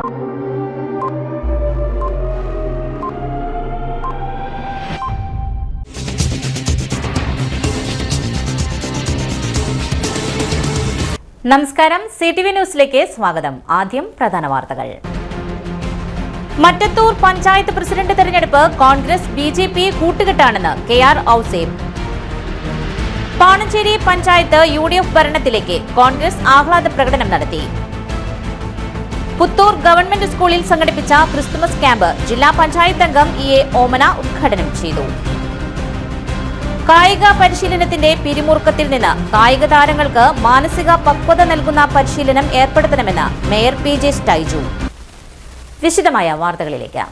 നമസ്കാരം, CTV ന്യൂസിലേക്ക് സ്വാഗതം. ആദ്യം പ്രധാന വാർത്തകൾ. മറ്റത്തൂർ പഞ്ചായത്ത് പ്രസിഡന്റ് തെരഞ്ഞെടുപ്പ് Congress BJP കൂട്ടുകെട്ടാണെന്ന് KR Ouseph. Panancheri panchayat UDF ഭരണത്തിലേക്ക് Congress ആഹ്ലാദ പ്രകടനം നടത്തി. പുത്തൂർ ഗവൺമെന്റ് സ്കൂളിൽ സംഘടിപ്പിച്ച ക്രിസ്തുമസ് ക്യാമ്പ് ജില്ലാ പഞ്ചായത്ത് അംഗം EA ഓമന ഉദ്ഘാടനം ചെയ്തു. കായിക പരിശീലനത്തിന്റെ പിരിമുറുക്കത്തിൽ നിന്ന് കായിക താരങ്ങൾക്ക് മാനസിക പക്വത നൽകുന്ന പരിശീലനം ഏർപ്പെടുത്തണമെന്ന് മേയർ PJ സ്റ്റൈജു. വിശദമായ വാർത്തകളിലേക്ക്.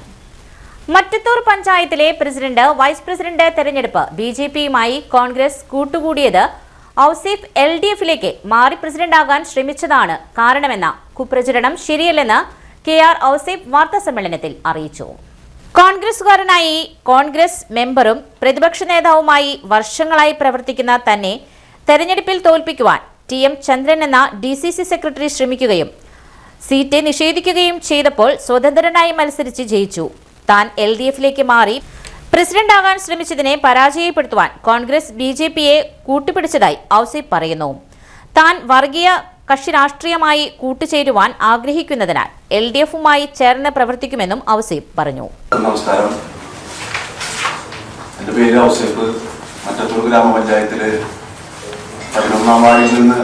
മറ്റത്തൂർ പഞ്ചായത്തിലെ പ്രസിഡന്റ്, വൈസ് പ്രസിഡന്റ് തെരഞ്ഞെടുപ്പ് BJPയുമായി കോൺഗ്രസ് കൂട്ടുകൂടിയത് ഔസേപ്പ് LDFിലേക്ക് മാറി പ്രസിഡന്റാകാൻ ശ്രമിച്ചതാണ് കാരണമെന്ന കുപ്രചരണം ശരിയല്ലെന്ന് KR ഔസേപ്പ് വാർത്താസമ്മേളനത്തിൽ അറിയിച്ചു. കോൺഗ്രസുകാരനായി കോൺഗ്രസ് മെമ്പറും പ്രതിപക്ഷ നേതാവുമായി വർഷങ്ങളായി പ്രവർത്തിക്കുന്ന തന്നെ തെരഞ്ഞെടുപ്പിൽ തോൽപ്പിക്കുവാൻ TM ചന്ദ്രൻ എന്ന DCC സെക്രട്ടറി ശ്രമിക്കുകയും സീറ്റ് നിഷേധിക്കുകയും ചെയ്തപ്പോൾ സ്വതന്ത്രനായി മത്സരിച്ച് ജയിച്ചു. താൻ LDFിലേക്ക് മാറി പ്രസിഡന്റാകാൻ ശ്രമിച്ചതിനെ പരാജയപ്പെടുത്തുവാൻ കോൺഗ്രസ് BJPയെ കൂട്ടുപിടിച്ചതായി ഔസേപ്പ് പറയുന്നു. താൻ വർഗീയ കക്ഷി രാഷ്ട്രീയമായി കൂട്ടുചേരുവാൻ ആഗ്രഹിക്കുന്നതിനാൽ LDFുമായി ചേർന്ന് പ്രവർത്തിക്കുമെന്നും ഔസേപ്പ് പറഞ്ഞു. നമസ്കാരം, എൻ്റെ പേര് ഔസേപ്പ്. മറ്റത്തൂർ ഗ്രാമപഞ്ചായത്തില് 11ാം വാർഡിൽ നിന്ന്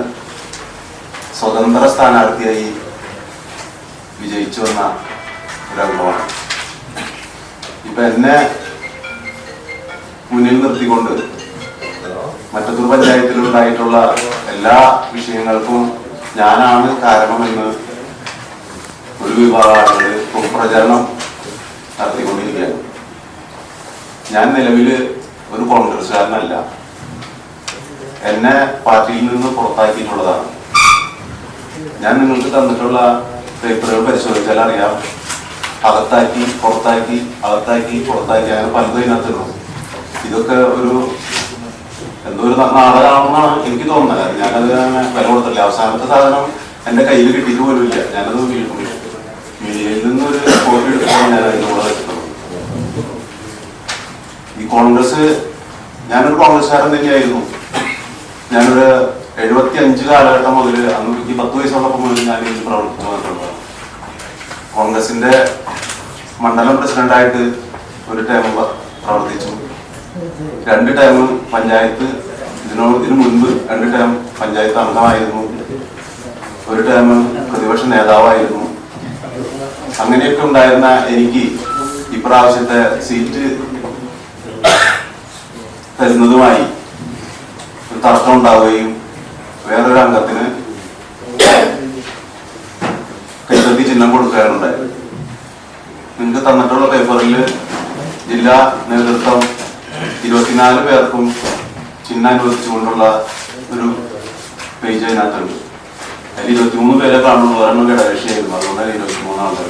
സ്വതന്ത്ര സ്ഥാനാർത്ഥിയായി വിജയിച്ചു വന്ന ഒരംഗമാണ്. ഇപ്പൊ എന്നെ മുന്നിൽ നിർത്തിക്കൊണ്ട് മറ്റത്തൂർ പഞ്ചായത്തിലുണ്ടായിട്ടുള്ള എല്ലാ വിഷയങ്ങൾക്കും ഞാനാണ് കാരണമെന്ന് ഒരു വിഭാഗം ആളുകൾ പ്രചരണം നടത്തിക്കൊണ്ടിരിക്കുകയാണ്. ഞാൻ നിലവിൽ ഒരു കോൺഗ്രസ്സുകാരനല്ല. എന്നെ പാർട്ടിയിൽ നിന്ന് പുറത്താക്കിയിട്ടുള്ളതാണ്. ഞാൻ നിങ്ങൾക്ക് തന്നിട്ടുള്ള പേപ്പറുകൾ പരിശോധിച്ചാൽ അറിയാം. അകത്താക്കി പുറത്താക്കി, അകത്താക്കി പുറത്താക്കി, അങ്ങനെ പലതും ഇതിനകത്തുള്ളൂ. ഇതൊക്കെ എന്തോ ഒരു നാടകമാണെന്നാണ് എനിക്ക് തോന്നുന്നത്. ഞാനത് വില കൊടുത്തില്ല. അവസാനത്തെ സാധനം എൻ്റെ കയ്യിൽ കിട്ടിയിട്ട് പോലും ഇല്ല. ഞാനത് മീഡിയയിൽ നിന്നൊരു കോപ്പി എടുത്തിട്ടാണ് ഞാൻ അതിൻ്റെ കൂടെ വെച്ചിട്ടുള്ളത്. ഈ കോൺഗ്രസ്, ഞാനൊരു കോൺഗ്രസ്സുകാരൻ തന്നെയായിരുന്നു. ഞാനൊരു 75 കാലഘട്ടം മുതൽ, അന്ന് എനിക്ക് 10 വയസ്സുള്ളപ്പോൾ മുതൽ ഞാൻ ഇതിൽ പ്രവർത്തിച്ചു വന്നിട്ടുള്ളത്. കോൺഗ്രസിന്റെ മണ്ഡലം പ്രസിഡന്റായിട്ട് ഒരു ടൈം പ്രവർത്തിച്ചു. 2 ടൈം പഞ്ചായത്ത്, ഇതിനു മുൻപ് 2 ടൈം പഞ്ചായത്ത് അംഗമായിരുന്നു. ഒരു ടൈം പ്രതിപക്ഷ നേതാവായിരുന്നു. അങ്ങനെയൊക്കെ ഉണ്ടായിരുന്ന എനിക്ക് ഇപ്രാവശ്യത്തെ സീറ്റ് തരുന്നതുമായി ഒരു തർക്കം ഉണ്ടാവുകയും വേറൊരു അംഗത്തിന് കൈത്തട്ടി ചിഹ്നം കൊടുക്കുകയാണുണ്ടായത്. നിങ്ങൾക്ക് തന്നിട്ടുള്ള പേപ്പറിൽ ജില്ലാ നേതൃത്വം 24 പേർക്കും ചിഹ്നം അനുവദിച്ചുകൊണ്ടുള്ള ഒരു പേജ് അതിനകത്തുണ്ട്. അതിൽ 23 പേരെ കാണുള്ളൂ. ഒരെണ്ണം ഘടകകക്ഷിയായിരുന്നു. അതുകൊണ്ടാണ് 23 ആളുകൾ.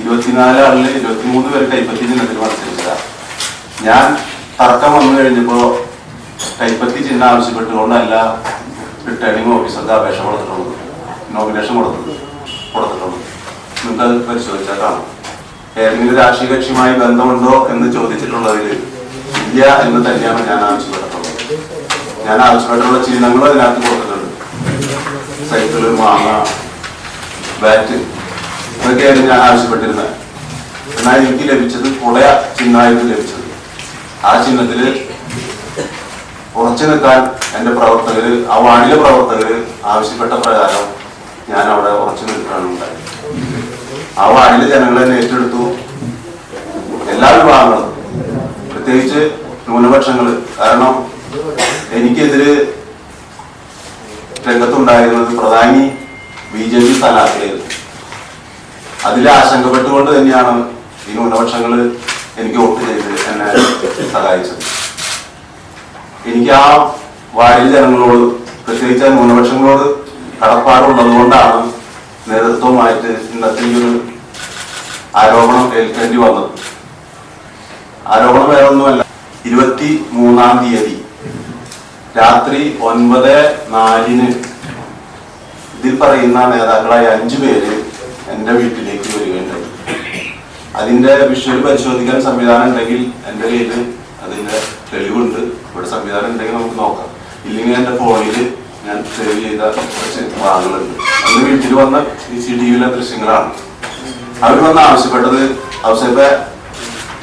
24 ആളിൽ 23 പേര് കൈപ്പത്തി ചിഹ്നത്തിൽ മത്സരിച്ചതാ. ഞാൻ തർക്കം വന്നു കഴിഞ്ഞപ്പോൾ കൈപ്പത്തി ചിഹ്നം ആവശ്യപ്പെട്ടുകൊണ്ടല്ല റിട്ടേണിംഗ് ഓഫീസർക്ക് അപേക്ഷ കൊടുത്തിട്ടുള്ളത്, നോമിനേഷൻ കൊടുത്തിട്ടുള്ളത്. നിങ്ങൾക്കത് പരിശോധിച്ചാൽ കാണാം. ഏതെങ്കിലും രാഷ്ട്രീയ കക്ഷിയുമായി ബന്ധമുണ്ടോ എന്ന് ചോദിച്ചിട്ടുള്ളതിൽ ഇല്ല എന്ന് തന്നെയാണ് ഞാൻ ആവശ്യപ്പെട്ടിട്ടുള്ളത്. ഞാൻ ആവശ്യപ്പെട്ടുള്ള ചിഹ്നങ്ങളും അതിനകത്ത് കൊടുത്തിട്ടുണ്ട്. സൈക്കിള്, മാങ്ങ, ബാറ്റ്, ഇതൊക്കെയായിരുന്നു ഞാൻ ആവശ്യപ്പെട്ടിരുന്നത്. എന്നാൽ എനിക്ക് ലഭിച്ചത് പുളയ ചിഹ്നമായിട്ട് ലഭിച്ചത്. ആ ചിഹ്നത്തിൽ ഉറച്ചു നിൽക്കാൻ എൻ്റെ പ്രവർത്തകര്, ആ വാർഡിലെ പ്രവർത്തകര് ആവശ്യപ്പെട്ട പ്രകാരം ഞാൻ അവിടെ ഉറച്ചു നിൽക്കാണ് ഉണ്ടായത്. ആ വാർഡിലെ ജനങ്ങൾ എന്നെ ഏറ്റെടുത്തു. എല്ലാ വിഭാഗങ്ങളും, പ്രത്യേകിച്ച് ന്യൂനപക്ഷങ്ങള്. കാരണം എനിക്കെതിരെ രംഗത്തുണ്ടായിരുന്നത് പ്രധാനി BJP സ്ഥാനാർത്ഥിയായിരുന്നു. അതിൽ ആശങ്കപ്പെട്ടുകൊണ്ട് തന്നെയാണ് ഈ ന്യൂനപക്ഷങ്ങൾ എനിക്ക് വോട്ട് ചെയ്ത് എന്നെ സഹായിച്ചത്. എനിക്ക് ആ വാർഡിലെ ജനങ്ങളോട്, പ്രത്യേകിച്ച് ന്യൂനപക്ഷങ്ങളോട് കടപ്പാടുള്ളത് കൊണ്ടാണ് നേതൃത്വമായിട്ട് ഇന്നത്തെ ഈ ഒരു ആരോപണം ഏൽക്കേണ്ടി വന്നത്. ആരോപണം വേറെ ഒന്നുമല്ല. 23-ാം തീയതി രാത്രി 9:04 ഇതിൽ പറയുന്ന നേതാക്കളായ 5 പേര് എൻ്റെ വീട്ടിലേക്ക് വരികയുണ്ടായി. അതിൻ്റെ വിഷ്വൽ പരിശോധിക്കാൻ സംവിധാനം ഉണ്ടെങ്കിൽ എൻ്റെ കയ്യിൽ അതിൻ്റെ തെളിവുണ്ട്. ഇവിടെ സംവിധാനം ഉണ്ടെങ്കിൽ നമുക്ക് നോക്കാം. ഇല്ലെങ്കിൽ എൻ്റെ ഫോണിൽ ഞാൻ സേവ് ചെയ്ത കുറച്ച് ഭാഗങ്ങളുണ്ട്. അന്ന് വീട്ടിൽ വന്ന CCTVയിലെ ദൃശ്യങ്ങളാണ്. അവർ വന്ന് ആവശ്യപ്പെട്ടത്, ഔസേപ്പെ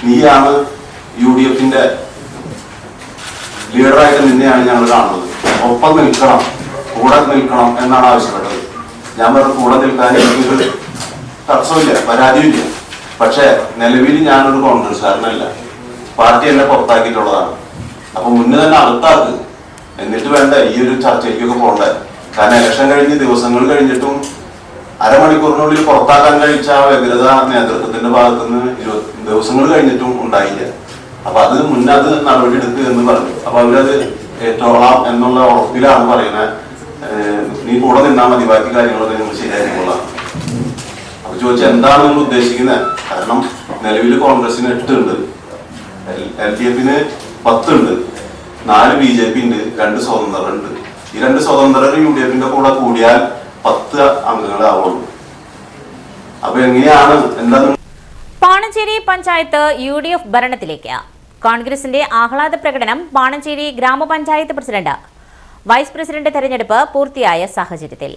നീയാണ് UDFന്റെ ലീഡറായിട്ട് നിന്നെയാണ് ഞങ്ങൾ കാണുന്നത്, ഒപ്പം നിൽക്കണം, കൂടെ നിൽക്കണം എന്നാണ് ആവശ്യപ്പെട്ടത്. ഞാൻ പറഞ്ഞു കൂടെ നിൽക്കാൻ എനിക്കൊരു തടസ്സമില്ല, പരാതിയില്ല. പക്ഷേ നിലവിൽ ഞാനൊരു കോൺഗ്രസ്സുകാരനല്ല, പാർട്ടി എന്നെ പുറത്താക്കിയിട്ടുള്ളതാണ്. അപ്പൊ മുന്നേ തന്നെ അകത്താക്ക്, എന്നിട്ട് വേണ്ട ഈ ഒരു ചർച്ചയ്ക്കൊക്കെ പോകണ്ടേ. കാരണം ഇലക്ഷൻ കഴിഞ്ഞ് ദിവസങ്ങൾ കഴിഞ്ഞിട്ടും അരമണിക്കൂറിനുള്ളിൽ പുറത്താക്കാൻ കഴിച്ച ആ വ്യഗ്രത നേതൃത്വത്തിന്റെ ഭാഗത്തുനിന്ന് 20 ദിവസങ്ങൾ കഴിഞ്ഞിട്ടും ഉണ്ടായില്ല. അപ്പൊ അത് മുന്നേ അത് നടപടി എടുക്കുക എന്ന് പറഞ്ഞു. അപ്പൊ അവരത് ഏറ്റോളാം എന്നുള്ള ഉറപ്പിലാണ് പറയുന്നത്. നീ കൂടെ നിന്നാൽ മതി, ബാക്കി കാര്യങ്ങളൊക്കെ നിങ്ങൾ ശരിയായിരിക്കുള്ളതാണ്. അപ്പൊ ചോദിച്ചാൽ എന്താണ് നിങ്ങൾ ഉദ്ദേശിക്കുന്നത്? കാരണം നിലവിൽ കോൺഗ്രസിന് 8 ഉണ്ട്, LDFന് 10 ഉണ്ട്, 4 BJP ഉണ്ട്, 2 സ്വതന്ത്രരുണ്ട്. ഈ 2 സ്വതന്ത്രർ UDFന്റെ കൂടെ കൂടിയാൽ 10 അംഗങ്ങളാവുള്ളൂ. അപ്പൊ എങ്ങനെയാണ് എന്താണ്? പാണഞ്ചേരി പഞ്ചായത്ത് UDF ഭരണത്തിലേക്ക്. കോൺഗ്രസിന്റെ ആഹ്ലാദ പ്രകടനം പാണഞ്ചേരി ഗ്രാമപഞ്ചായത്ത് പ്രസിഡന്റ്, വൈസ് പ്രസിഡന്റ് തെരഞ്ഞെടുപ്പ് പൂർത്തിയായ സാഹചര്യത്തിൽ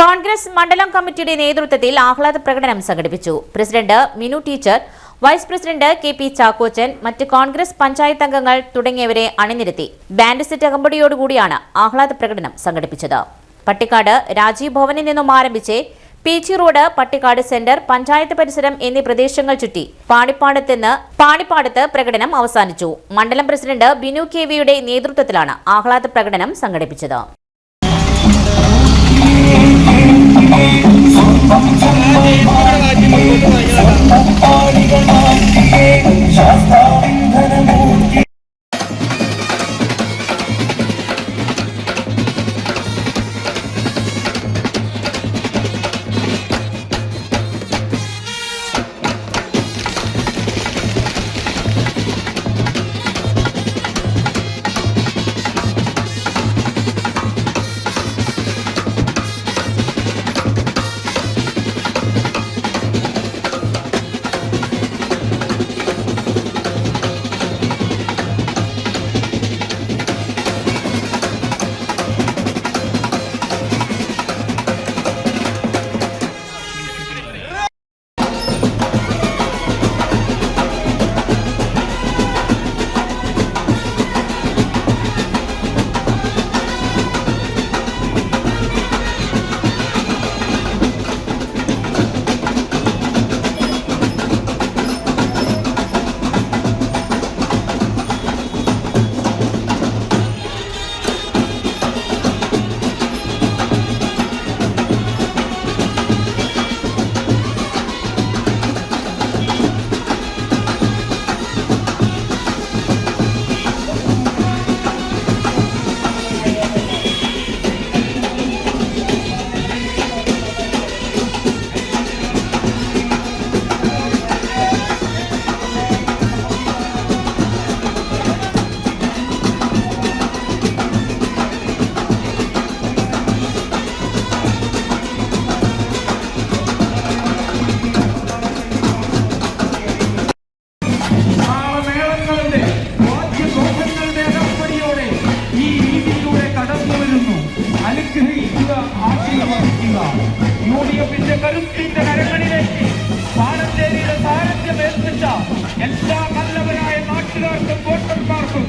കോൺഗ്രസ് മണ്ഡലം കമ്മിറ്റിയുടെ നേതൃത്വത്തിൽ ആഹ്ലാദ പ്രകടനം സംഘടിപ്പിച്ചു. President Minu teacher, vice president KP Chackochan, മറ്റ് കോൺഗ്രസ് പഞ്ചായത്ത് അംഗങ്ങൾ തുടങ്ങിയവരെ അണിനിരത്തി ബാൻഡ് സെറ്റ് അകമ്പടിയോടുകൂടിയാണ് ആഹ്ലാദ പ്രകടനം സംഘടിപ്പിച്ചത്. പട്ടിക്കാട് രാജീവ് ഭവനിൽ നിന്നും ആരംഭിച്ച് PG road, Pattikkad centre, panchayat പരിസരം എന്നീ പ്രദേശങ്ങൾ ചുറ്റി പാണിപ്പാടത്ത് പ്രകടനം അവസാനിച്ചു. മണ്ഡലം പ്രസിഡന്റ് ബിനു KVയുടെ നേതൃത്വത്തിലാണ് ആഹ്ലാദ പ്രകടനം സംഘടിപ്പിച്ചത്. UDFന്റെ കരുത്തിന്റെ കരങ്ങളിലേക്ക് പാണഞ്ചേരിയുടെ സാരഥ്യം ഏൽപ്പിച്ച എല്ലാ നല്ലവരായ നാട്ടുകാർക്കും വോട്ടർമാർക്കും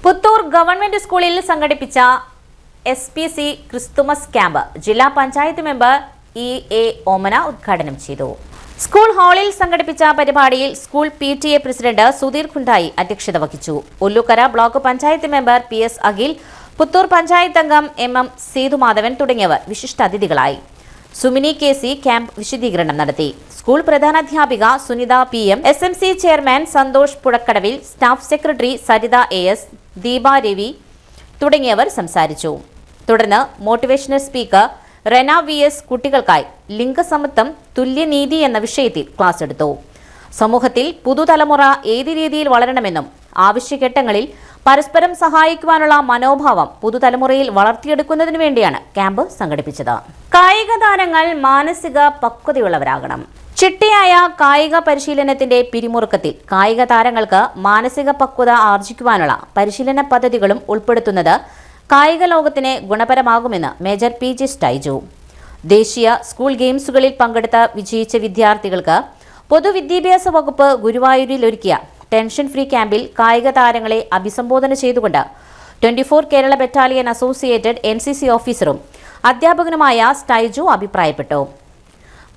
പുത്തൂർ ഗവൺമെന്റ് സ്കൂളിൽ സംഘടിപ്പിച്ച SPC ക്രിസ്തുമസ് ക്യാമ്പ് ജില്ലാ പഞ്ചായത്ത് മെമ്പർ EA ഓമന ഉദ്ഘാടനം ചെയ്തു. സ്കൂൾ ഹാളിൽ സംഘടിപ്പിച്ച പരിപാടിയിൽ സ്കൂൾ PTA പ്രസിഡന്റ് സുധീർ ഖുണ്ടായി അധ്യക്ഷത വഹിച്ചു. Ollukkara block panchayat member PS Akhil, Puthur panchayat അംഗം MM സേതുമാധവൻ തുടങ്ങിയവർ വിശിഷ്ടാതിഥികളായി. സുമിനി KC ക്യാമ്പ് വിശദീകരണം നടത്തി. സ്കൂൾ പ്രധാനാധ്യാപിക Sunitha PM, SMC chairman Santhosh പുഴക്കടവിൽ, staff secretary Saritha AS, Deepa Ravi തുടങ്ങിയവർ സംസാരിച്ചു. തുടർന്ന് മോട്ടിവേഷണൽ സ്പീക്കർ റെന VS കുട്ടികൾക്കായി ലിംഗസമത്വം തുല്യനീതി എന്ന വിഷയത്തിൽ ക്ലാസ് എടുത്തു. സമൂഹത്തിൽ പുതുതലമുറ ഏത് രീതിയിൽ വളരണമെന്നും ആവശ്യഘട്ടങ്ങളിൽ പരസ്പരം സഹായിക്കുവാനുള്ള മനോഭാവം പുതുതലമുറയിൽ വളർത്തിയെടുക്കുന്നതിനു വേണ്ടിയാണ് ക്യാമ്പ് സംഘടിപ്പിച്ചത്. കായിക താരങ്ങൾ മാനസിക പക്വതയുള്ളവരാകണം. ചിട്ടയായ കായിക പരിശീലനത്തിന്റെ പിരിമുറുക്കത്തിൽ കായിക താരങ്ങൾക്ക് മാനസിക പക്വത ആർജിക്കുവാനുള്ള പരിശീലന പദ്ധതികളും ഉൾപ്പെടുത്തുന്നത് കായിക ലോകത്തിന് ഗുണപരമാകുമെന്ന് മേജർ PG സ്റ്റൈജു. ദേശീയ സ്കൂൾ ഗെയിംസുകളിൽ പങ്കെടുത്ത് വിജയിച്ച വിദ്യാർത്ഥികൾക്ക് പൊതുവിദ്യാഭ്യാസ വകുപ്പ് ഗുരുവായൂരിൽ ഒരുക്കിയ ടെൻഷൻ ഫ്രീ ക്യാമ്പിൽ കായിക താരങ്ങളെ അഭിസംബോധന ചെയ്തുകൊണ്ട് 24 കേരള ബറ്റാലിയൻ അസോസിയേറ്റഡ് NCC ഓഫീസറും അധ്യാപകനുമായ സ്റ്റൈജു അഭിപ്രായപ്പെട്ടു.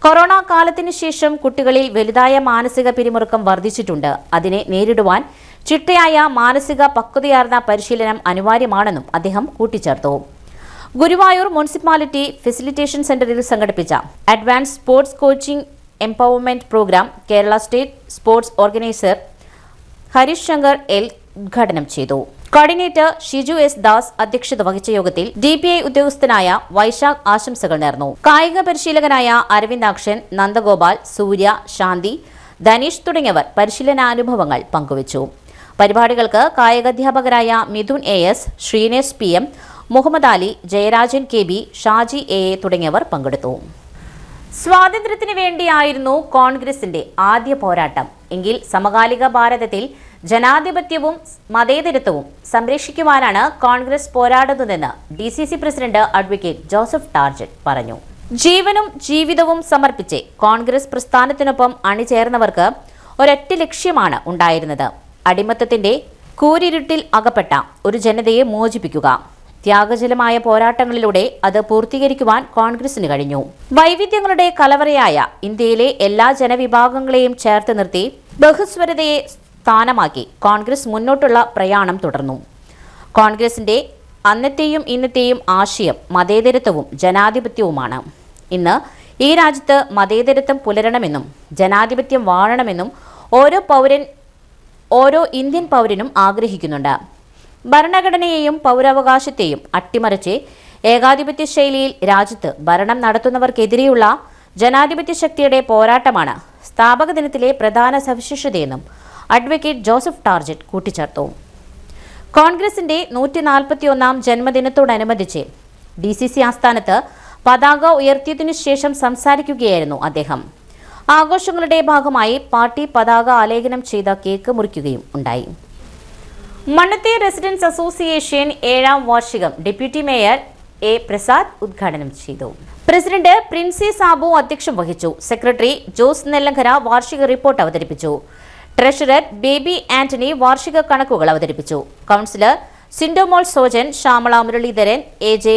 കൊറോണ കാലത്തിനു ശേഷം കുട്ടികളിൽ വലുതായ മാനസിക പിരിമുറുക്കം വർദ്ധിച്ചിട്ടുണ്ട്. അതിനെ നേരിടുവാൻ ചിട്ടയായ മാനസിക പക്വതയാർന്ന പരിശീലനം അനിവാര്യമാണെന്നും അദ്ദേഹം കൂട്ടിച്ചേർത്തു. ഗുരുവായൂർ മുനിസിപ്പാലിറ്റി ഫെസിലിറ്റേഷൻ സെന്ററിൽ സംഘടിപ്പിച്ച advance sports coaching empowerment programme Kerala state sports organiser Harish Shankar L ഉദ്ഘാടനം ചെയ്തു. കോർഡിനേറ്റർ ഷിജു S ദാസ് അധ്യക്ഷത വഹിച്ച യോഗത്തിൽ DPI ഉദ്യോഗസ്ഥനായ വൈശാഖ് ആശംസകൾ നേർന്നു. കായിക പരിശീലകനായ അരവിന്ദാക്ഷൻ, നന്ദഗോപാൽ, സൂര്യ, ശാന്തി, ധനീഷ് തുടങ്ങിയവർ പരിശീലനാനുഭവങ്ങൾ പങ്കുവച്ചു. പരിപാടികൾക്ക് കായികാധ്യാപകരായ Mithun AS, Sreenesh PM, Muhammad Ali, Jayarajan KB, Shaji AA തുടങ്ങിയവർ പങ്കെടുത്തു. സ്വാതന്ത്ര്യത്തിന് വേണ്ടിയായിരുന്നു കോൺഗ്രസിന്റെ ആദ്യ പോരാട്ടം എങ്കിൽ സമകാലിക ഭാരതത്തിൽ ജനാധിപത്യവും മതേതരത്വവും സംരക്ഷിക്കുവാനാണ് കോൺഗ്രസ് പോരാടുന്നതെന്ന് DCC പ്രസിഡന്റ് അഡ്വക്കേറ്റ് ജോസഫ് ടാർജറ്റ് പറഞ്ഞു. ജീവനും ജീവിതവും സമർപ്പിച്ച് കോൺഗ്രസ് പ്രസ്ഥാനത്തിനൊപ്പം അണിചേർന്നവർക്ക് ഒരൊറ്റ ലക്ഷ്യമാണ് ഉണ്ടായിരുന്നത്: അടിമത്തത്തിന്റെ കൂരിരുട്ടിൽ അകപ്പെട്ട ഒരു ജനതയെ മോചിപ്പിക്കുക. ത്യാഗജലമായ പോരാട്ടങ്ങളിലൂടെ അത് പൂർത്തീകരിക്കുവാൻ കോൺഗ്രസിന് കഴിഞ്ഞു. വൈവിധ്യങ്ങളുടെ കലവറയായ ഇന്ത്യയിലെ എല്ലാ ജനവിഭാഗങ്ങളെയും ചേർത്ത് നിർത്തി ബഹുസ്വരതയെ സ്ഥാനമാക്കി കോൺഗ്രസ് മുന്നോട്ടുള്ള പ്രയാണം തുടർന്നു. കോൺഗ്രസിന്റെ അന്നത്തെയും ഇന്നത്തെയും ആശയം മതേതരത്വവും ജനാധിപത്യവുമാണ്. ഇന്ന് ഈ രാജ്യത്ത് മതേതരത്വം പുലരണമെന്നും ജനാധിപത്യം വാഴണമെന്നും ഓരോ ഇന്ത്യൻ പൗരനും ആഗ്രഹിക്കുന്നുണ്ട്. ഭരണഘടനയെയും പൗരാവകാശത്തെയും അട്ടിമറിച്ച് ഏകാധിപത്യ ശൈലിയിൽ രാജ്യത്ത് ഭരണം നടത്തുന്നവർക്കെതിരെയുള്ള ജനാധിപത്യ ശക്തിയുടെ പോരാട്ടമാണ് സ്ഥാപക ദിനത്തിലെ പ്രധാന സവിശേഷതയെന്നും അഡ്വക്കേറ്റ് ജോസഫ് ടാർജറ്റ് കൂട്ടിച്ചേർത്തു. കോൺഗ്രസിന്റെ 141ാം ജന്മദിനത്തോടനുബന്ധിച്ച് DCC ആസ്ഥാനത്ത് പതാക ഉയർത്തിയതിനു ശേഷം സംസാരിക്കുകയായിരുന്നു അദ്ദേഹം. ആഘോഷങ്ങളുടെ ഭാഗമായി പാർട്ടി പതാക ആലേഖനം ചെയ്ത കേക്ക് മുറിക്കുകയും ഉണ്ടായി. മണ്ണത്തെ റെസിഡൻസ് അസോസിയേഷൻ 7ാം വാർഷികം ഡെപ്യൂട്ടി മേയർ A പ്രസാദ് ഉദ്ഘാടനം ചെയ്തു. പ്രസിഡന്റ് പ്രിൻസി സാബു അധ്യക്ഷം വഹിച്ചു. സെക്രട്ടറി ജോസ് നെല്ലങ്കര വാർഷിക റിപ്പോർട്ട് അവതരിപ്പിച്ചു. ട്രഷറർ ബേബി ആന്റണി വാർഷിക കണക്കുകൾ അവതരിപ്പിച്ചു. കൗൺസിലർ സിൻഡോമോൾ സോജൻ, ശ്യാമള മുരളീധരൻ, AJ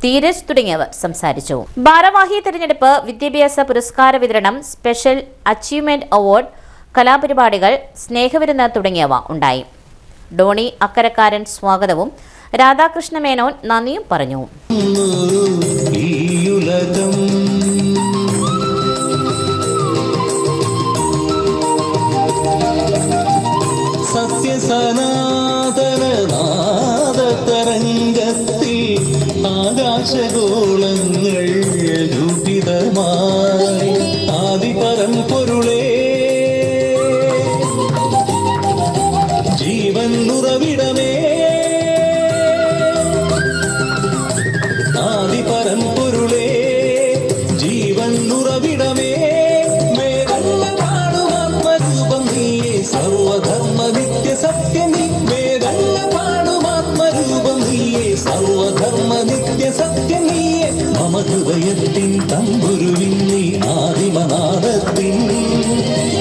ധീരജ് തുടങ്ങിയവർ സംസാരിച്ചു. ഭാരവാഹി തെരഞ്ഞെടുപ്പ്, വിദ്യാഭ്യാസ പുരസ്കാര വിതരണം, സ്പെഷ്യൽ അച്ചീവ്മെന്റ് അവാർഡ്, കലാപരിപാടികൾ, സ്നേഹവിരുന്ന് തുടങ്ങിയവ ഉണ്ടായി. ഡോണി അക്കരക്കാരൻ സ്വാഗതവും രാധാകൃഷ്ണ മേനോൻ നന്ദിയും പറഞ്ഞു. സത്യസനാതനനാദതരംഗത്തിൽ ആകാശഗോളങ്ങൾ രൂപിതമായി ആദിപരം പൊരുളേ ജീവൻ ഉറവിടമേ ആദിപരം പൊരുളേ ജീവൻ ഉറവിടമേ വേദങ്ങൾ പാടുമാത്മരൂപം നീയേ സർവധർമ്മ നിത്യ സത്യം നീ വേദങ്ങൾ പാടുമാത്മരൂപം നീയേ സർവധർമ്മ നിത്യ സത്യം നീയേ മമ ഹൃദയത്തിൻ തമ്പുരുവിൻ നീ ആദിമനാദത്തിൻ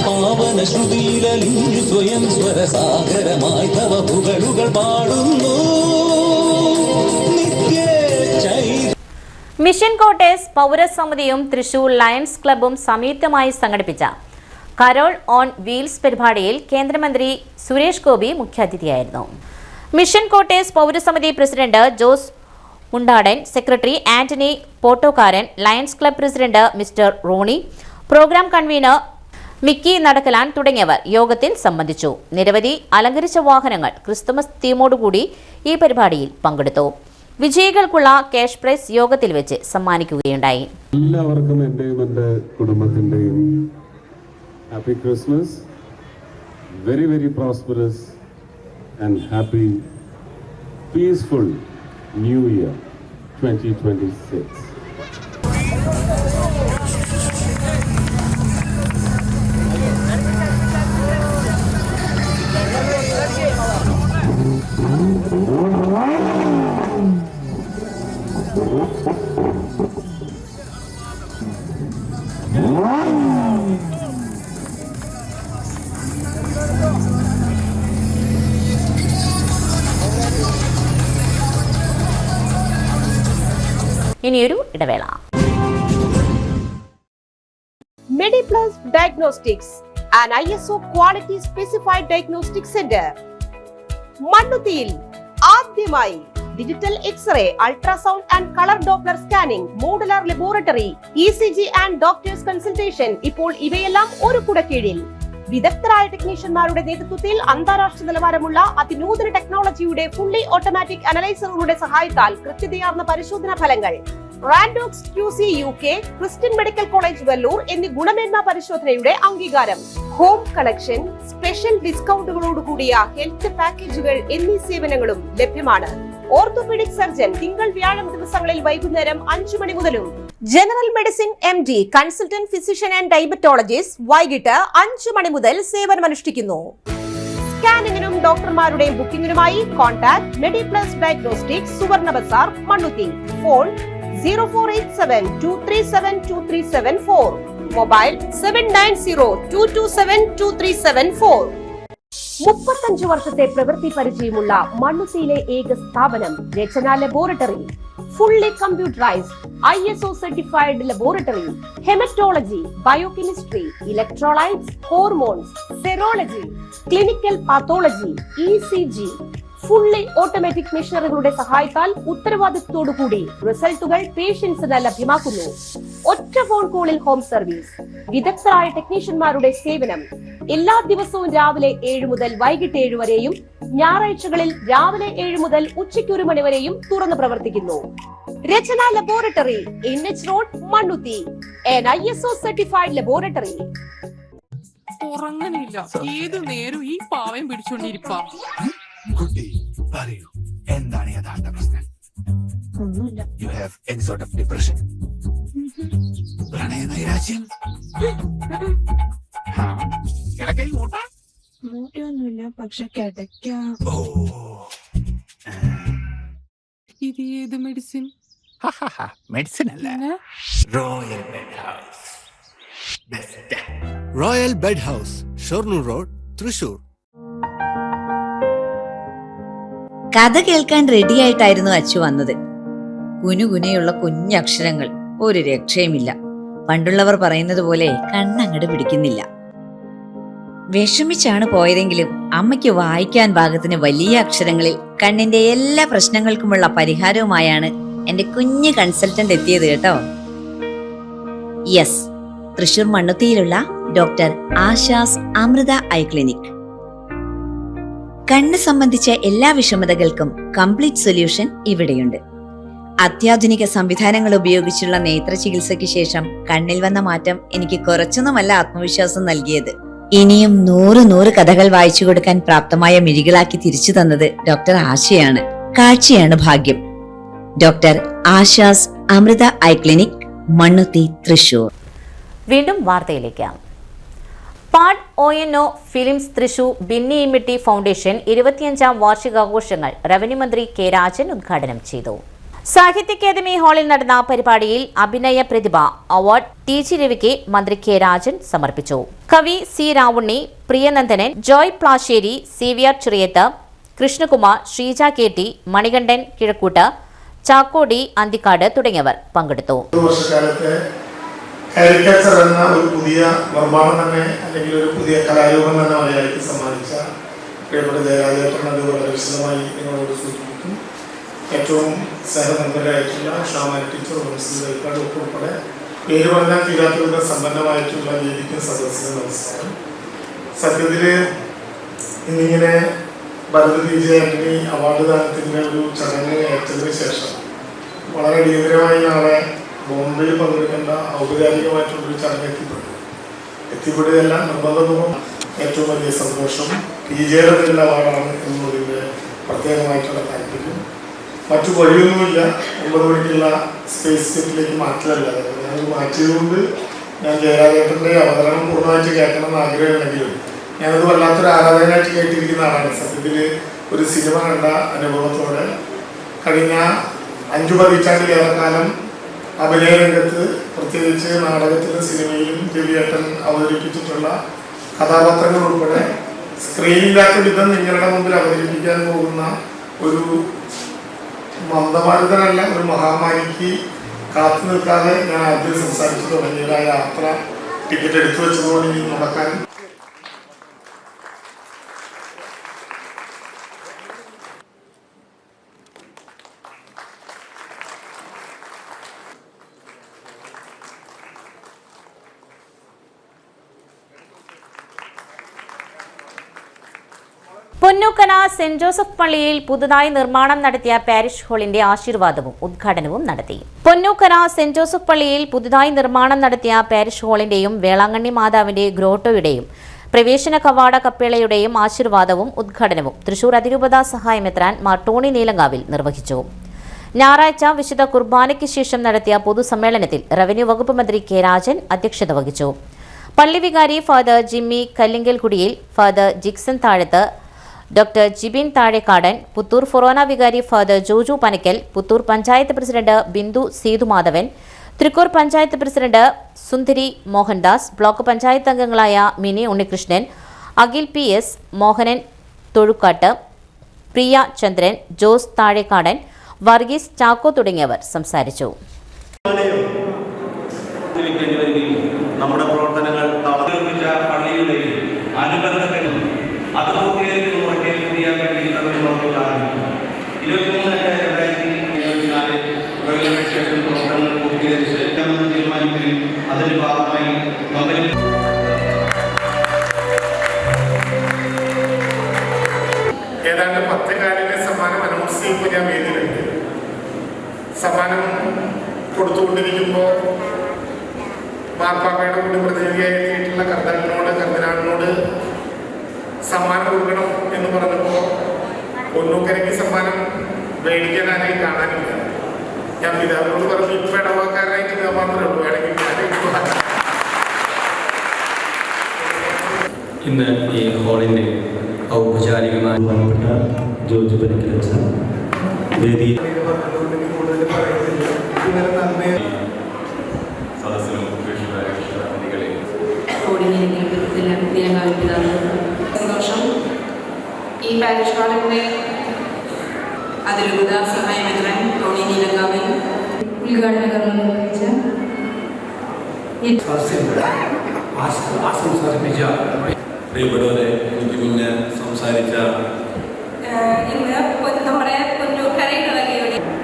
പാവന ശ്രുതിയിലലിഞ്ഞു സ്വയം സ്വരസാഗരമായി തവ പുകളുകൾ പാടുന്നു. മിഷൻ കോട്ടേഴ്സ് പൗരസമിതിയും തൃശൂർ ലയൺസ് ക്ലബ്ബും സംയുക്തമായി സംഘടിപ്പിച്ച കരോൾ ഓൺ വീൽസ് പരിപാടിയിൽ കേന്ദ്രമന്ത്രി സുരേഷ് ഗോപി മുഖ്യാതിഥിയായിരുന്നു. മിഷൻ കോട്ടേഴ്സ് പൗരസമിതി president Jose Mundadan, secretary Antony Pottokkaran, lions club president mister Ronnie, programme convener Mickey Nadakkalan തുടങ്ങിയവർ യോഗത്തിൽ സംബന്ധിച്ചു. നിരവധി അലങ്കരിച്ച വാഹനങ്ങൾ ക്രിസ്തുമസ് തീമോടുകൂടി ഈ പരിപാടിയിൽ പങ്കെടുത്തു. വിജയികൾക്കുള്ള ക്യാഷ് പ്രൈസ് യോഗത്തിൽ വെച്ച് സമ്മാനിക്കുകയുണ്ടായി. എല്ലാവർക്കും എന്റെയും എൻ്റെ കുടുംബത്തിൻ്റെയും happy Christmas, very very prosperous and happy peaceful new year 2026. ഇനിയൊരു ഇടവേള. Mediplus Diagnostics, an ISO quality specified diagnostic center. മണ്ണുത്തിയിൽ ആദ്യമായി digital x ray, ultrasound and colour Doppler scanning, modular laboratory, ECG and doctors consultation. ഇപ്പോൾ ഇവയെല്ലാം ഒരു കുടക്കീഴിൽ. വിദഗ്ധരായ ടെക്നീഷ്യന്മാരുടെ നേതൃത്വത്തിൽ അന്താരാഷ്ട്ര നിലവാരമുള്ള അതിനൂതന ടെക്നോളജിയുടെ ഫുള്ളി ഓട്ടോമാറ്റിക് അനലൈസറുകളുടെ സഹായത്താൽ കൃത്യതയാർന്ന പരിശോധനാ ഫലങ്ങൾ. റാൻഡോക്സ് QC UK, Christian medical college Vellore എന്നീ ഗുണമേന്മ പരിശോധനയുടെ അംഗീകാരം. ഹോം കണക്ഷൻ, സ്പെഷ്യൽ ഡിസ്കൗണ്ടുകളോടുകൂടിയ ഹെൽത്ത് പാക്കേജുകൾ എന്നീ സേവനങ്ങളും ലഭ്യമാണ്. ഓർത്തോപീഡിക് സർജൻ തിങ്കൾ വ്യാഴം ദിവസങ്ങളിൽ വൈകുന്നേരം 5 മണി മുതലും general medicine MD, consultant physician and diabetologist വൈകിട്ട് 5 മണി മുതൽ സേവനമനുഷ്ഠിക്കുന്നു. സ്കാനിങ്ങിനും ഡോക്ടർമാരുടെ ബുക്കിംഗിനുമായി കോൺടാക്ട് മെഡിപ്ലസ് ഡയഗ്നോസ്റ്റിക്സ്, സുവർണ ബസാർ, മണ്ണുത്തി. Phone 0487237237 mobile 7902272374. 35 വർഷത്തെ പ്രവൃത്തി പരിചയമുള്ള മണ്ണുത്തിയിലെ ഏക സ്ഥാപനം Rachana laboratory. Fully computerised ISO certified laboratory. Haematology, biochemistry, electrolytes, hormones, serology, clinical pathology, ECG, fully automatic മെഷീനറികളുടെ സഹായത്താൽ ഉത്തരവാദിത്വത്തോടുകൂടി റിസൾട്ടുകൾ പേഷ്യൻസിന് ലഭ്യമാക്കുന്നു. ഒറ്റ ഫോൺ കോളിൽ ഹോം സർവീസ്. വിദഗ്ധരായ ടെക്നീഷ്യന്മാരുടെ സേവനം. എല്ലാ ദിവസവും രാവിലെ 7 മുതൽ വൈകിട്ട് 7 വരെയും ഞായറാഴ്ചകളിൽ രാവിലെ 7 മുതൽ ഉച്ചയ്ക്ക് 1 മണി വരെയും തുറന്നു പ്രവർത്തിക്കുന്നു. Rachana laboratory, NH road, Mannuthy. an ISO certified laboratory. ഉറങ്ങണില്ല, ഏത് നേരം ഈ പാവം പിടിച്ചോണ്ടിരിപ്പാ. കുട്ടി പറയൂ, എന്താണ് യഥാർത്ഥ പ്രശ്നം? ഒന്നുമില്ല. You have any sort of depression, പ്രണയ നൈരാശ്യം? മൂട്ടയൊന്നുമില്ല, പക്ഷെ കിടക്കാം. ഓ, ഇത് ഏത് മെഡിസിൻ? മെഡിസിൻ അല്ല, പിന്നെ royal bed house. Best. Royal bed house, Shoranur road, Thrissur. കഥ കേൾക്കാൻ റെഡിയായിട്ടായിരുന്നു അച്ചു വന്നത്. കുനുകുനയുള്ള കുഞ്ഞക്ഷരങ്ങൾ, ഒരു രക്ഷയുമില്ല. പണ്ടുള്ളവർ പറയുന്നത് പോലെ കണ്ണങ്ങട് പിടിക്കുന്നില്ല. വിഷമിച്ചാണ് പോയതെങ്കിലും അമ്മയ്ക്ക് വായിക്കാൻ പാകത്തിന് വലിയ അക്ഷരങ്ങളിൽ കണ്ണിന്റെ എല്ലാ പ്രശ്നങ്ങൾക്കുമുള്ള പരിഹാരവുമായാണ് എന്റെ കുഞ്ഞ് കൺസൾട്ടന്റ് എത്തിയത് കേട്ടോ. യെസ്, തൃശൂർ മണ്ണുത്തിയിലുള്ള doctor Asha's Amrita eye clinic. കണ്ണ് സംബന്ധിച്ച എല്ലാ വിഷമതകൾക്കും കംപ്ലീറ്റ് സൊല്യൂഷൻ ഇവിടെയുണ്ട്. അത്യാധുനിക സംവിധാനങ്ങൾ ഉപയോഗിച്ചുള്ള നേത്ര ചികിത്സയ്ക്ക് ശേഷം കണ്ണിൽ വന്ന മാറ്റം എനിക്ക് കുറച്ചൊന്നുമല്ല ആത്മവിശ്വാസം നൽകിയത്. ഇനിയും 100 കഥകൾ വായിച്ചു കൊടുക്കാൻ പ്രാപ്തമായ മിഴികളാക്കി തിരിച്ചു തന്നത് ഡോക്ടർ ആശയാണ്. കാഴ്ചയാണ് ഭാഗ്യം. Doctor Asha's Amrita eye clinic, Mannuthy, Thrissur. വീണ്ടും വാർത്തയിലേക്ക്. പാഡ് ONO films Thrissur Binny Immatty foundation 25ാം വാർഷികാഘോഷങ്ങൾ റവന്യൂ മന്ത്രി കെ രാജൻ ഉദ്ഘാടനം ചെയ്തു. സാഹിത്യ അക്കാദമി ഹാളിൽ നടന്ന പരിപാടിയിൽ അഭിനയ പ്രതിഭ അവാർഡ് TG രവിക്ക് മന്ത്രി കെ രാജൻ സമർപ്പിച്ചു. കവി C Ravunni, Priyanandanan, Joy Plasseri, CVR ചിറിയത്ത്, Krishnakumar, Sreeja KT, Manikandan Kizhakkoot, ചാക്കോടി Anthikad തുടങ്ങിയവർ പങ്കെടുത്തു. വർഷക്കാലത്തെ കാരിക്കേച്ചർ എന്ന ഒരു പുതിയ നിർമ്മാണം തന്നെ അല്ലെങ്കിൽ ഒരു പുതിയ കലാരൂപം തന്നെ മലയാളിക്ക് സമ്മാനിച്ച പ്രിയപ്പെട്ട ജയരാജേട്ടൻ അത് വളരെ വിശദമായി നിങ്ങളോട് സൂചിപ്പിക്കും. ഏറ്റവും സ്നേഹനിർഭരായിട്ടുള്ള ഷാമാൻ ടീച്ചർ മനസ്സിലാക്കാട് ഉൾപ്പെടെ പേര് പറഞ്ഞാൽ തീരാത്തതിന് സമ്പന്നമായിട്ടുള്ള വേദിക്കും സദസ്സിന് നമസ്കാരം. സത്യത്തിൽ ഇന്നിങ്ങനെ ഭരത് വിജയന്തി അവാർഡ് ദാനത്തിൻ്റെ ഒരു ചടങ്ങ് ഏറ്റതിന് ശേഷം വളരെ അടിയന്തരമായി നാളെ ബോംബെയിൽ പങ്കെടുക്കേണ്ട ഔപചാരികമായിട്ടുള്ളൊരു ചടങ്ങ് എത്തിപ്പെടുകയല്ല നിർബന്ധപൂർവ്വം ഏറ്റവും വലിയ സന്തോഷം. PJയുടെ പേരിലുള്ള അവാർഡാണ് എന്നതിൻ്റെ പ്രത്യേകമായിട്ടുള്ള താല്പര്യം. മറ്റു വഴിയൊന്നുമില്ല. 9 മണിക്കുള്ള സ്പേസ് ജെറ്റിലേക്ക് മാറ്റലല്ലാതെ ഞാനത് മാറ്റിയതുകൊണ്ട് ഞാൻ ജയരാജേട്ടൻ്റെ അവതരണം പൂർണ്ണമായിട്ട് കേൾക്കണമെന്ന് ആഗ്രഹമുണ്ടെങ്കിലും ഞാനത് വല്ലാത്തൊരു ആരാധനയായിട്ട് കേട്ടിരിക്കുന്ന ആളാണ്. സത്യത്തിൽ ഒരു സിനിമ കണ്ട അനുഭവത്തോടെ കഴിഞ്ഞ 5 പതിറ്റാണ്ടിലേറെ കാലം അഭിനയ രംഗത്ത് പ്രത്യേകിച്ച് നാടകത്തിലും സിനിമയിലും രവിയേട്ടൻ അവതരിപ്പിച്ചിട്ടുള്ള കഥാപാത്രങ്ങൾ ഉൾപ്പെടെ സ്ക്രീനില്ലാത്ത വിധം നിങ്ങളുടെ മുമ്പിൽ അവതരിപ്പിക്കാൻ പോകുന്ന ഒരു മന്ദമാരുതനല്ല, ഒരു മഹാമാരിക്ക് കാത്തു നിൽക്കാതെ ഞാൻ ആദ്യം സംസാരിച്ചു തുടങ്ങിയത് ആ യാത്ര ടിക്കറ്റ് എടുത്തു വെച്ചതുകൊണ്ട് ഇനി നടക്കാൻ പൊന്നൂക്കര സെന്റ് ജോസഫ് പള്ളിയിൽ പുതുതായി നിർമ്മാണം നടത്തിയ പാരിഷ് ഹാളിന്റെ ആശീർവാദവും ഉദ്ഘാടനവും നടത്തി. പൊന്നൂക്കര സെന്റ് ജോസഫ് പള്ളിയിൽ പുതുതായി നിർമ്മാണം നടത്തിയ പാരിഷ് ഹാളിന്റെയും വേളാങ്കണ്ണി മാതാവിന്റെ ഗ്രോട്ടോയുടെയും പ്രവേശന കവാട കപ്പേളയുടെയും ആശീർവാദവും ഉദ്ഘാടനവും തൃശൂർ അതിരൂപത സഹായമെത്രാൻ മാർ ടോണി നീലങ്കാവിൽ നിർവഹിച്ചു. ഞായറാഴ്ച വിശുദ്ധ കുർബാനയ്ക്ക് ശേഷം നടത്തിയ പൊതുസമ്മേളനത്തിൽ റവന്യൂ വകുപ്പ് മന്ത്രി കെ രാജൻ അധ്യക്ഷത വഹിച്ചു. പള്ളി വികാരി father Jimmy Kallinkalkudiyil, father Jixon Thazhath, doctor Jibin Thazhekkadan, Puthur ഫൊറോന വികാരി father Joju Panakkal, Puthur panchayat president Bindu Sethumadhavan, Thrikkur panchayat president Sundari Mohandas, block panchayat അംഗങ്ങളായ മിനി ഉണ്ണികൃഷ്ണൻ, അഖിൽ PS, മോഹനൻ തൊഴുക്കാട്ട്, പ്രിയ ചന്ദ്രൻ, ജോസ് താഴേക്കാടൻ, വർഗീസ് ചാക്കോ തുടങ്ങിയവർ സംസാരിച്ചു. നമ്മുടെ പ്രവർത്തനങ്ങൾ തളർന്നിച്ച പള്ളിയുടെയും അനുബന്ധങ്ങളും അത് പൂർത്തീകരിക്കുന്നതൊക്കെ പുതിയ കഴിയുന്നവരുള്ളതാണ്. 23/2024 റെഗുലറേഷൻ പ്രവർത്തനങ്ങൾ പൂർത്തീകരിച്ച് തീരുമാനിക്കുകയും അതിന്റെ ഭാഗമായി ഏതാണ്ട് 10 കാര്യങ്ങൾ സമ്മാനം അനൗൺസ് ചെയ്യുമ്പോൾ ഞാൻ വേദിയിലുണ്ട്. സമ്മാനം കൊടുത്തുകൊണ്ടിരിക്കുമ്പോൾ മാർപ്പാപ്പയുടെ കൂടി പ്രതിനിധിയായിട്ടുള്ള കർദിനാളിനോട് സമ്മാനം കൊടുക്കണം എന്ന് പറഞ്ഞപ്പോൾ പൊന്നൂക്കരയ്ക്ക് സമ്മാനം മേടിക്കാൻ ആരെയും കാണാനില്ല. ഞാൻ പിതാവിനോട് പറഞ്ഞു ഇപ്പം ഇടവാക്കാരനായിട്ട് ഞാൻ മാത്രമേ ഉള്ളൂ, വേണമെങ്കിൽ ഇന്ന് ഈ ഹാളിൻ്റെ ഔപചാരികമായ ജോജു പരിക്കലച്ച വേദി സന്തോഷം. ഈ പാരിഷ് ഹാളിൻ്റെ അതിരൂപത സഹായമെത്രാൻ ടോണി നീലങ്കാവിൽ ഉദ്ഘാടന കർമ്മം നിർവഹിച്ച പ്രിയപ്പെട്ടവരെ, എനിക്ക് മുന്നേ സംസാരിച്ച ഇന്ന് നമ്മുടെ പൊന്നൂക്കരയുടെ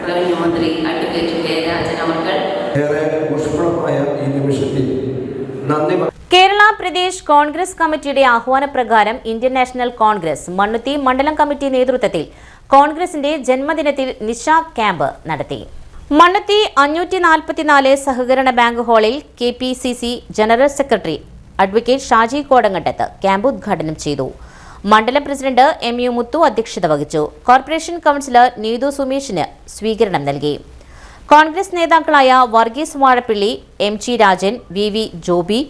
റവന്യൂ മന്ത്രി അഡ്വക്കേറ്റ് കെ രാജൻ അവർ ഏറെ ഊഷ്മളമായ ഈ നിമിഷത്തിൽ നന്ദി. കേരള പ്രദേശ് കോൺഗ്രസ് കമ്മിറ്റിയുടെ ആഹ്വാനപ്രകാരം ഇന്ത്യൻ നാഷണൽ കോൺഗ്രസ് മണ്ണുത്തി മണ്ഡലം കമ്മിറ്റി നേതൃത്വത്തിൽ കോൺഗ്രസിന്റെ ജന്മദിനത്തിൽ നിശ ക്യാമ്പ് നടത്തി. മണ്ണുത്തി 544 സഹകരണ ബാങ്ക് ഹാളിൽ KPCC general secretary advocate Shaji Kodangattath camp ഉദ്ഘാടനം ചെയ്തു. മണ്ഡലം പ്രസിഡന്റ് MU മുത്തു അധ്യക്ഷത വഹിച്ചു. കോർപ്പറേഷൻ കൗൺസിലർ നീതു സുമേഷിന് സ്വീകരണം നൽകി. കോൺഗ്രസ് നേതാക്കളായ Varghese Vazhappilly, MG Rajan, VV Joby,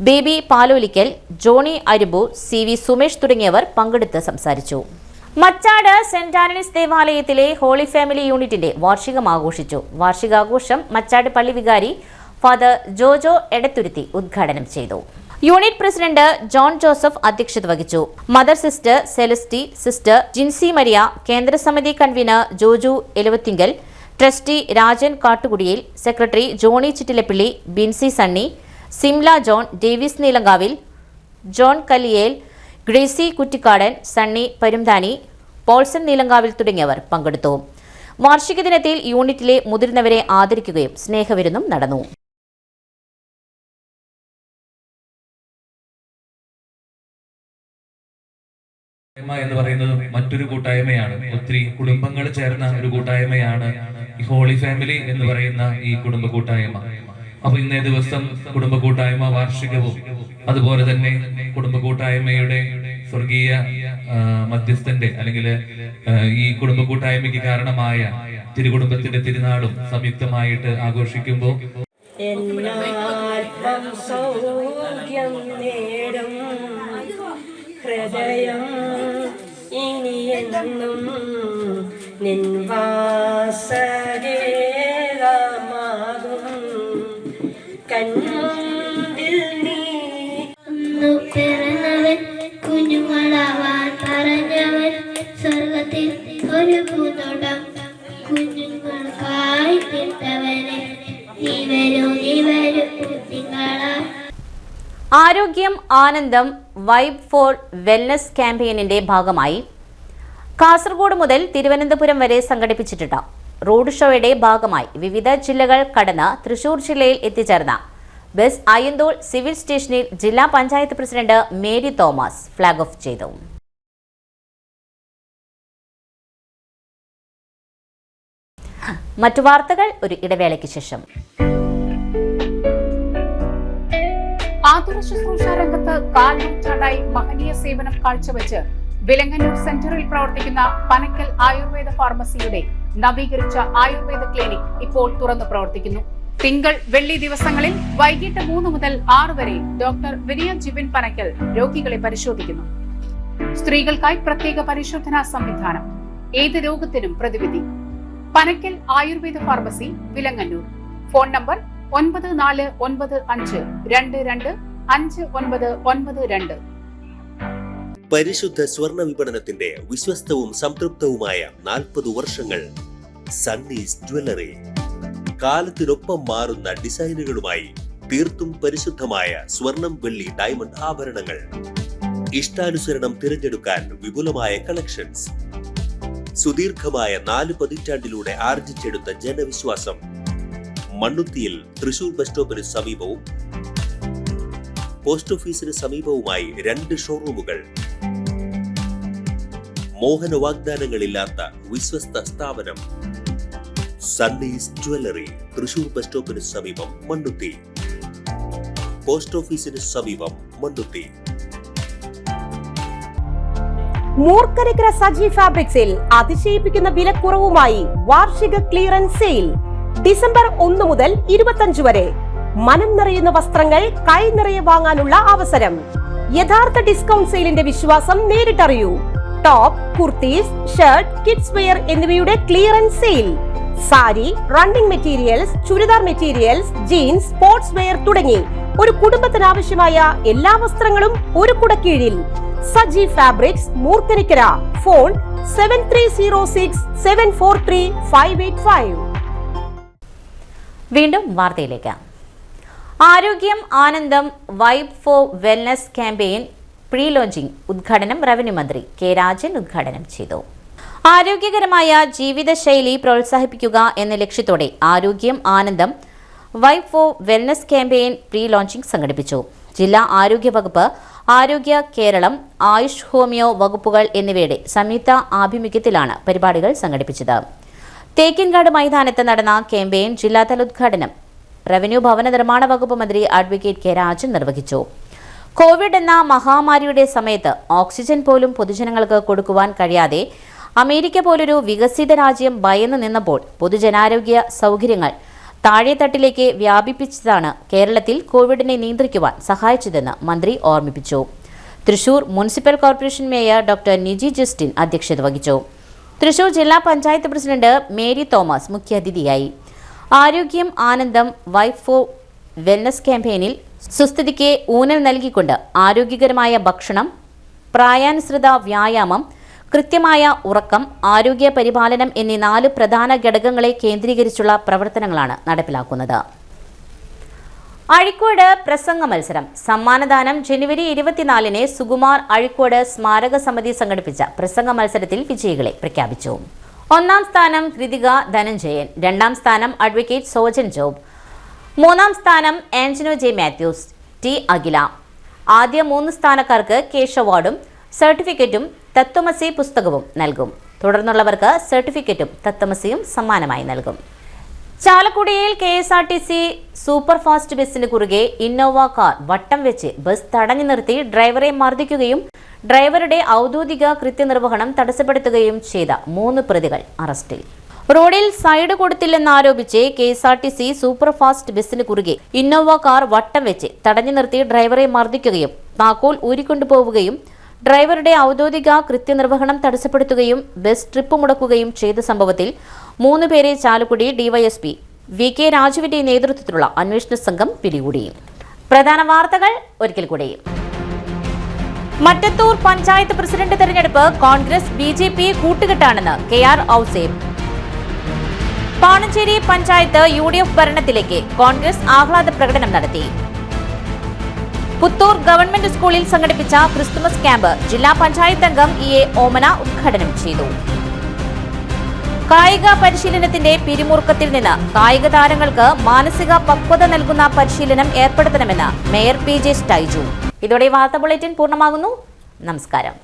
Baby Palolikkal, Johnny Arubu, CV Sumesh തുടങ്ങിയവർ പങ്കെടുത്ത് സംസാരിച്ചു. മച്ചാട് സെന്റ് ആന്റണീസ് ദേവാലയത്തിലെ ഹോളി ഫാമിലി യൂണിറ്റിന്റെ വാർഷികം ആഘോഷിച്ചു. വാർഷികാഘോഷം മച്ചാട് പള്ളി വികാരി ഫാദർ ജോജോ എടത്തുരുത്തി ഉദ്ഘാടനം ചെയ്തു. യൂണിറ്റ് പ്രസിഡന്റ് ജോൺ ജോസഫ് അധ്യക്ഷത വഹിച്ചു. Mother sister Celesty, sister Jincy Maria, കേന്ദ്ര സമിതി convener Joju Eluvathingal, trustee Rajan Kattukudiyil, secretary Johnny Chittilappilly, Binsy Sunny, Simla John, Davis Neelankavil, John Kaliyel, Gracy Kuttikkadan, Sunny Parumthani, Paulson Neelankavil തുടങ്ങിയവർ പങ്കെടുത്തു. വാർഷിക ദിനത്തിൽ യൂണിറ്റിലെ മുതിർന്നവരെ ആദരിക്കുകയും സ്നേഹവിരുന്നും നടന്നു. എന്ന് പറയുന്നത് മറ്റൊരു കൂട്ടായ്മയാണ്. ഒത്തിരി കുടുംബങ്ങൾ ചേർന്ന ഒരു കൂട്ടായ്മയാണ് ഈ ഹോളി ഫാമിലി എന്ന് പറയുന്ന ഈ കുടുംബ കൂട്ടായ്മ. അപ്പൊ ഇന്നേ ദിവസം കുടുംബ കൂട്ടായ്മ വാർഷികവും അതുപോലെ തന്നെ കുടുംബ കൂട്ടായ്മയുടെ സ്വർഗീയ മധ്യസ്ഥന്റെ അല്ലെങ്കിൽ ഈ കുടുംബ കൂട്ടായ്മയ്ക്ക് കാരണമായ തിരുകുടുംബത്തിന്റെ തിരുനാളും സംയുക്തമായിട്ട് ആഘോഷിക്കുമ്പോൾ ഹൃദയം ഇനിയെന്നും നിൻവാസഗേഹമാകും കൺമുമ്പിൽ നീ പിറന്നവൻ കുഞ്ഞുങ്ങളാവാൻ പറഞ്ഞവൻ സ്വർഗത്തിൽ ഒരു പൂന്തോട്ടം കുഞ്ഞുങ്ങൾക്കായി തിട്ടവനെ നീ വരൂ കുഞ്ഞുങ്ങളാ. ആരോഗ്യം ആനന്ദം വൈബ് ഫോർ വെൽനസ് ക്യാമ്പയിനിന്റെ ഭാഗമായി കാസർഗോഡ് മുതൽ തിരുവനന്തപുരം വരെ സംഘടിപ്പിച്ചിട്ടുണ്ട്. റോഡ് ഷോയുടെ ഭാഗമായി വിവിധ ജില്ലകൾ കടന്ന് തൃശൂർ ജില്ലയിൽ എത്തിച്ചേർന്ന ബസ് അയ്യന്തോൾ സിവിൽ സ്റ്റേഷനിൽ ജില്ലാ panchayat president Mary Thomas flag off ചെയ്തു. മറ്റു വാർത്തകൾ ഒരു ഇടവേളയ്ക്ക് ശേഷം. ആതുര ശുശ്രൂഷ രംഗത്ത് കാൽനൂറ്റാണ്ടായി മഹനീയ സേവനം കാഴ്ചവെച്ച് വിലങ്ങന്നൂർ സെന്ററിൽ പ്രവർത്തിക്കുന്ന പനക്കൽ ആയുർവേദ ഫാർമസിയുടെ നവീകരിച്ച ആയുർവേദ ക്ലിനിക് ഇപ്പോൾ തുറന്നു പ്രവർത്തിക്കുന്നു. തിങ്കൾ വെള്ളി ദിവസങ്ങളിൽ വൈകിട്ട് 3 മുതൽ 6 വരെ ഡോക്ടർ വിനയ ജിബിൻ പനക്കൽ രോഗികളെ പരിശോധിക്കുന്നു. സ്ത്രീകൾക്കായി പ്രത്യേക പരിശോധനാ സംവിധാനം, ഏത് രോഗത്തിനും പ്രതിവിധി. Panakkal Ayurveda pharmacy, Vilangannur. Phone number 9495225992. പരിശുദ്ധ സ്വർണ്ണ വിപണനത്തിന്റെ വിശ്വസ്തവും സംതൃപ്തവുമായ 40 വർഷങ്ങൾ. സണ്ണീസ് ജ്വല്ലറി. കാലത്തിനൊപ്പം മാറുന്ന ഡിസൈനുകളുമായി തീർത്തും പരിശുദ്ധമായ സ്വർണം, വെള്ളി, ഡയമണ്ട് ആഭരണങ്ങൾ. ഇഷ്ടാനുസരണം തിരഞ്ഞെടുക്കാൻ വിപുലമായ കളക്ഷൻസ്. സുദീർഘമായ 4 പതിറ്റാണ്ടിലൂടെ ആർജിച്ചെടുത്ത ജനവിശ്വാസം. മണ്ണുത്തിയിൽ തൃശൂർ ബസ് സ്റ്റോപ്പിന് സമീപവും പോസ്റ്റ് ഓഫീസിന് സമീപവുമായി 2 ഷോറൂമുകൾ. മോഹന വാഗ്ദാനങ്ങളില്ലാത്ത വിശ്വസ്ത സ്ഥാപനം. സണ്ണീസ് ജ്വല്ലറി, തൃശൂർ ബസ് സ്റ്റോപ്പിന് സമീപം മണ്ണുത്തി, പോസ്റ്റ് ഓഫീസിന് സമീപം മണ്ണുത്തി. മൂർക്കരക്കര സജി ഫാബ്രിക്സിൽ അതിശയിപ്പിക്കുന്ന വിലക്കുറവുമായി വാർഷിക ക്ലിയറൻസ് സെയിൽ ഡിസംബർ 1 മുതൽ 25 വരെ. മനം നിറയുന്ന വസ്ത്രങ്ങൾ കൈ നിറയെ വാങ്ങാനുള്ള അവസരം. യഥാർത്ഥ ഡിസ്കൗണ്ട് സെയിലിന്റെ വിശ്വാസം നേരിട്ടറിയൂ. Top, kurtis, shirt, kids wear എന്നിവയുടെ clearance sale. Sari, running materials, churidar materials, jeans, sports wear തുടങ്ങി ഒരു കുടുംബത്തിന് ആവശ്യമായ എല്ലാ വസ്ത്രങ്ങളും ഒരു കുടക്കീഴിൽ. സജി ഫാബ്രിക്സ്, മൂർക്കരക്കര. ഫോൺ 7306743585. വീണ്ടും വാർത്തയിലേക്ക്. ആരോഗ്യം ആനന്ദം vibe for wellness campaign pre launching ഉദ്ഘാടനം റവന്യൂ മന്ത്രി കെ രാജൻ ഉദ്ഘാടനം ചെയ്തു. ആരോഗ്യകരമായ ജീവിതശൈലി പ്രോത്സാഹിപ്പിക്കുക എന്ന ലക്ഷ്യത്തോടെ ആരോഗ്യം ആനന്ദം vibe for wellness campaign pre launching സംഘടിപ്പിച്ചു. ജില്ലാ ആരോഗ്യ വകുപ്പ്, ആരോഗ്യ കേരളം, ആയുഷ് ഹോമിയോ വകുപ്പുകൾ എന്നിവയുടെ സംയുക്ത ആഭിമുഖ്യത്തിലാണ് പരിപാടികൾ സംഘടിപ്പിച്ചത്. തേക്കിൻകാട് മൈതാനത്ത് നടന്ന ക്യാമ്പയിൻ ജില്ലാതല ഉദ്ഘാടനം റവന്യൂ ഭവന നിർമ്മാണ വകുപ്പ് മന്ത്രി അഡ്വക്കേറ്റ് കെ രാജൻ നിർവഹിച്ചു. കോവിഡ് എന്ന മഹാമാരിയുടെ സമയത്ത് ഓക്സിജൻ പോലും പൊതുജനങ്ങൾക്ക് കൊടുക്കുവാൻ കഴിയാതെ അമേരിക്ക പോലൊരു വികസിത രാജ്യം ഭയന്നു നിന്നപ്പോൾ പൊതുജനാരോഗ്യ സൗകര്യങ്ങൾ താഴെത്തട്ടിലേക്ക് വ്യാപിപ്പിച്ചതാണ് കേരളത്തിൽ കോവിഡിനെ നിയന്ത്രിക്കുവാൻ സഹായിച്ചതെന്ന് മന്ത്രി ഓർമ്മിപ്പിച്ചു. Thrissur municipal corporation mayor doctor Niji Justin അധ്യക്ഷത വഹിച്ചു. തൃശൂർ ജില്ലാ പഞ്ചായത്ത് പ്രസിഡന്റ് മേരി തോമസ് മുഖ്യാതിഥിയായി. ആരോഗ്യം ആനന്ദം വൈബ് ഫോർ വെൽനസ് ക്യാമ്പയിനിൽ സുസ്ഥിതിക്ക് ഊന്നൽ നൽകിക്കൊണ്ട് ആരോഗ്യകരമായ ഭക്ഷണം, പ്രായാനുസൃത വ്യായാമം, കൃത്യമായ ഉറക്കം, ആരോഗ്യ പരിപാലനം എന്നീ 4 പ്രധാന ഘടകങ്ങളെ കേന്ദ്രീകരിച്ചുള്ള പ്രവർത്തനങ്ങളാണ് നടപ്പിലാക്കുന്നത്. അഴീക്കോട് പ്രസംഗ മത്സരം സമ്മാനദാനം ജനുവരി 24-ന് സുകുമാർ അഴീക്കോട് സ്മാരക സമിതി സംഘടിപ്പിച്ച പ്രസംഗ മത്സരത്തിൽ വിജയികളെ പ്രഖ്യാപിച്ചു. 1-ാം സ്ഥാനം കൃതിക ധനഞ്ജയൻ, 2-ാം സ്ഥാനം അഡ്വക്കേറ്റ് സോജൻ ജോബ്, 3-ാം സ്ഥാനം ആന്റണോ ജെ മാത്യൂസ്, ടി അഖില. ആദ്യ 3 സ്ഥാനക്കാർക്ക് ക്യാഷ് അവാർഡും സർട്ടിഫിക്കറ്റും തത്വമസി പുസ്തകവും നൽകും. തുടർന്നുള്ളവർക്ക് സർട്ടിഫിക്കറ്റും തത്വമസിയും സമ്മാനമായി നൽകും. ചാലക്കുടിയിൽ KSRTC സൂപ്പർ ഫാസ്റ്റ് ബസിന് കുറുകെ ഇന്നോവ കാർ വട്ടം വെച്ച് ബസ് തടഞ്ഞു നിർത്തി ഡ്രൈവറെ മർദ്ദിക്കുകയും ഡ്രൈവറുടെ ഔദ്യോഗിക കൃത്യനിർവഹണം തടസ്സപ്പെടുത്തുകയും ചെയ്ത 3 പ്രതികൾ അറസ്റ്റിൽ. റോഡിൽ സൈഡ് കൊടുത്തില്ലെന്നാരോപിച്ച് KSRTC സൂപ്പർ ഫാസ്റ്റ് ബസിന് കുറുകെ ഇന്നോവ കാർ വട്ടം വെച്ച് തടഞ്ഞു നിർത്തി ഡ്രൈവറെ മർദ്ദിക്കുകയും താക്കോൽ ഊരിക്കൊണ്ടുപോവുകയും ഡ്രൈവറുടെ ഔദ്യോഗിക കൃത്യനിർവഹണം തടസ്സപ്പെടുത്തുകയും ബസ് ട്രിപ്പ് മുടക്കുകയും ചെയ്ത സംഭവത്തിൽ 3 പേരെ ചാലക്കുടി ഡിവൈഎസ്പി VK രാജുവിന്റെ നേതൃത്വത്തിലുള്ള അന്വേഷണ സംഘം പിടികൂടി. പ്രധാന വാർത്തകൾ ഒരിക്കൽ കൂടി. മറ്റത്തൂർ പഞ്ചായത്ത് പ്രസിഡന്റ് തെരഞ്ഞെടുപ്പ് Congress BJP കൂട്ടുകെട്ടാണെന്ന് KR Ouseph. Panancheri panchayat UDF ഭരണത്തിലേക്ക് Congress ആഹ്ലാദ പ്രകടനം നടത്തി. പുത്തൂർ ഗവൺമെന്റ് സ്കൂളിൽ സംഘടിപ്പിച്ച ക്രിസ്തുമസ് ക്യാമ്പ് ജില്ലാ പഞ്ചായത്ത് അംഗം EA ഓമന ഉദ്ഘാടനം ചെയ്തു. കായിക പരിശീലനത്തിന്റെ പിരിമുറുക്കത്തിൽ നിന്ന് കായിക താരങ്ങൾക്ക് മാനസിക പക്വത നൽകുന്ന പരിശീലനം ഏർപ്പെടുത്തണമെന്ന് മേയർ PJ സ്റ്റൈജു. ഇതോടെ വാർത്താ ബുള്ളറ്റിൻ പൂർണ്ണമാകുന്നു. നമസ്കാരം.